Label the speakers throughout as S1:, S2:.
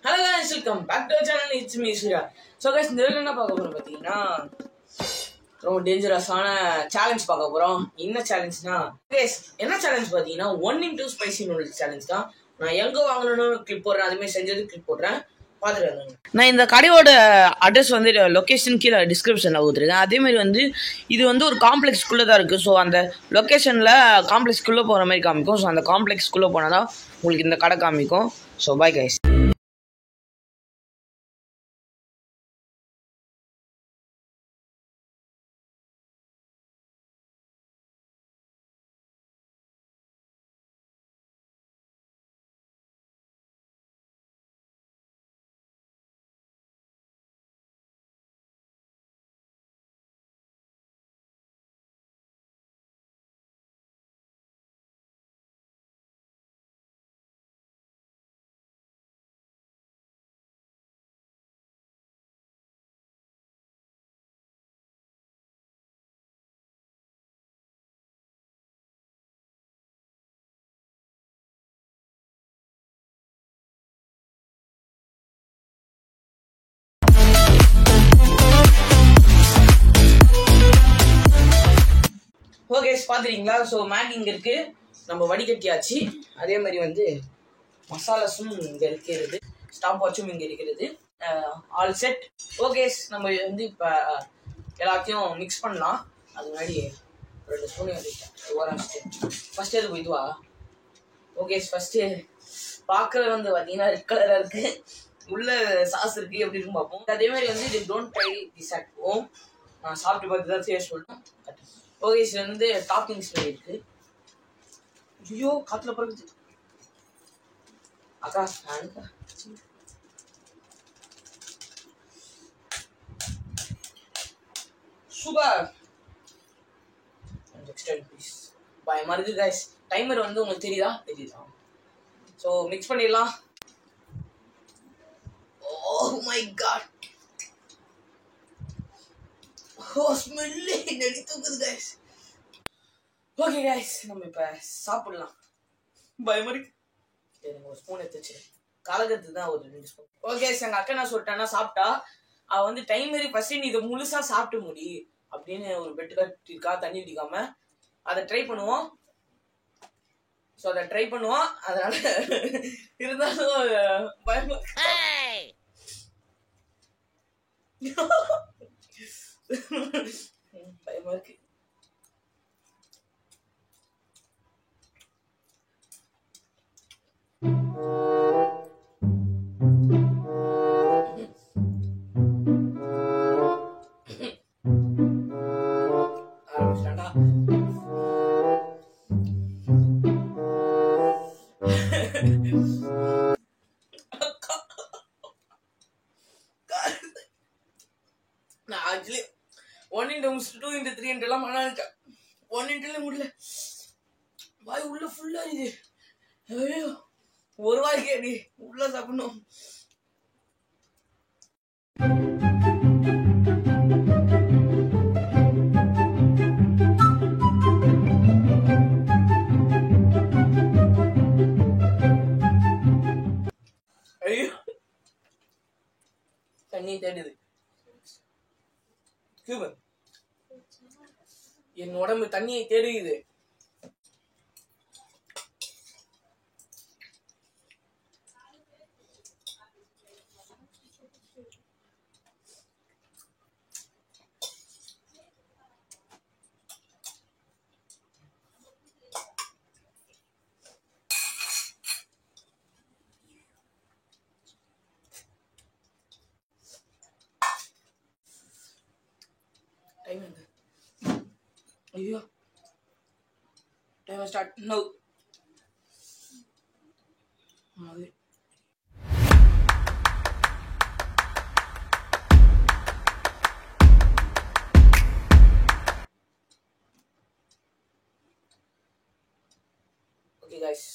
S1: Hello guys, welcome back to our channel. It's me Surya. So guys, இந்த வீடியோல என்ன பார்க்க போறோம் பாத்தீங்கன்னா ரொம்ப டேஞ்சரஸான சேலஞ்ச் பார்க்க போறோம். என்ன சேலஞ்ச்னா guys, என்ன சேலஞ்ச் பாத்தீங்கன்னா 1x2 ஸ்பைசி நூடுல்ஸ் சேலஞ்ச் தான். நான் எங்க வாங்கணும்னு கிளிப் போடுறேன், அதுமே செஞ்சது கிளிப் போடுறேன். பாத்துட்டு நான் இந்த கடையோட அட்ரஸ் வந்து லொகேஷன் கீழே டிஸ்கிரிப்ஷன்ல கொடுத்துருக்கேன். அதே மாதிரி வந்து இது வந்து ஒரு காம்ப்ளெக்ஸ்குள்ளே தான் இருக்குது. ஸோ அந்த லொக்கேஷனில் காம்ப்ளெக்ஸ்குள்ளே போகிற மாதிரி காமிக்கும். ஸோ அந்த காம்ப்ளெக்ஸ்குள்ளே போனால் தான் உங்களுக்கு இந்த கடை காமிக்கும். So bye guys. ஓகே பார்த்துறீங்களா? ஸோ மேகி இங்கே இருக்குது, நம்ம வடிகட்டியாச்சு. அதே மாதிரி வந்து மசாலாஸும் இங்கே இருக்கிறது, ஸ்டாப் வாட்சும் இங்கே இருக்கிறது. All set. ஓகே, நம்ம வந்து இப்போ எல்லாத்தையும் மிக்ஸ் பண்ணலாம். அது முன்னாடி 2 ஸ்பூன் ஃபஸ்ட்டு எது இதுவா? ஓகே, ஃபஸ்ட்டு பார்க்குறது வந்து பார்த்தீங்கன்னா ரெட் கலராக இருக்குது, உள்ள சாஸ் இருக்குது, எப்படி இருக்குன்னு பார்ப்போம். அதே மாதிரி வந்து இது don't try this at home. நான் சாப்பிட்டு பார்த்து தான் டேஸ்ட் சொல்லணும். ஓகே, இதுல வந்து டாப்பிங்ஸ் இருக்கு. ஐயோ காத்துல பறக்குது அக்கா. சூப்பர். பயமா இருக்கு கைஸ். டைமர் வந்து உங்களுக்கு தெரியுதா? ஸோ மிக்ஸ் பண்ணிடலாம். ஓ மை காட், ஸ்மெல்லே நெடி தூக்குது கைஸ். ஓகே கைஸ், நம்ம இப்போ சாப்பிடலாம். பயமா இருக்கு. ஒரு ஸ்பூன் எடுத்துச்சு, கலகத்துக்கு தான் ஒரு 2 ஸ்பூன். ஓகே, எங்கள் அக்கா நான் சொல்லிட்டேன்னா சாப்பிட்டா அவள் வந்து டைமரி ஃபர்ஸ்ட் நீ இதை முழுசா சாப்பிட்டு முடி அப்படின்னு ஒரு பெட்டு கட்டிருக்கா, தண்ணி ஊற்றிக்காம. அதை ட்ரை பண்ணுவோம். ஸோ அதை ட்ரை பண்ணுவோம். அதனால இருந்தாலும் பயமா பயமா இருக்கு. நான் ஆக்சுவலி 1x2 3 எல்லாம் பண்ணாங்க. 1x முடியல, வாய் உள்ள ஃபுல்லா இது. ஐயோ, ஒரு வாய்க்கு அடி உள்ள சாப்பிடணும். ஐயோ, தண்ணி தேடுது. என் உடம்பு தண்ணியை தேடுகிறது. ஐயோ, time start no. Okay guys,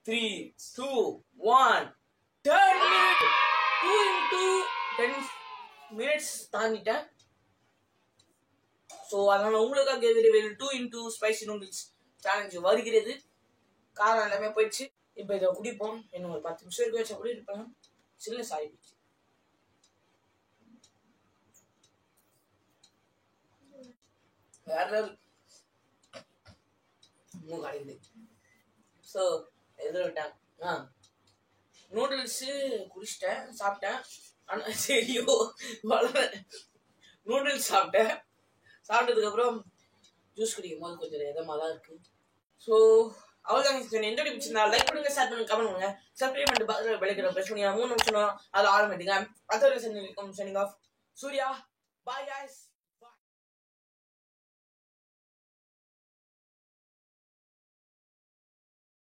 S1: 3, 2, 1 10 minutes. 2 into 10 minutes தாண்டிட்டேன். ஸோ அதனால உங்களுக்காக 2x2 ஸ்பைசி நூடுல்ஸ் சேலஞ்ச் வருகிறது. காரம் எல்லாமே போயிடுச்சு. இப்போ இதை குடிப்போம். இன்னும் ஒரு 10 நிமிஷம் இருக்க வச்சா கூட இருப்பேன். சில்ல சாய் வேற லெவல் மூக்காடிது. ஸோ எதிர விட்டேன். நூடுல்ஸு குடிச்சிட்டேன், சாப்பிட்டேன். ஆனால் சரியோ வளர நூடுல்ஸ் சாப்பிட்டேன். சாப்பிட்டதுக்கப்புறம் ஜூஸ் குடிக்கும் போது கொஞ்சம் இதமாக தான் இருக்கு. ஸோ அவ்வளோதான். எந்த பிடிச்சிருந்தா லைக் பண்ணுங்க, ஷேர் பண்ணுங்க, கமெண்ட் பண்ணுங்க, சப்ஸ்கிரைப் பண்ணிட்டு பக்கத்தில் விளைக்கிற ப்ரெஸ் பண்ணி 3 நிமிஷம் அதை ஆரம்பிட்டுங்க. அதோட சென்டிங் ஆஃப் சூர்யா. Bye guys.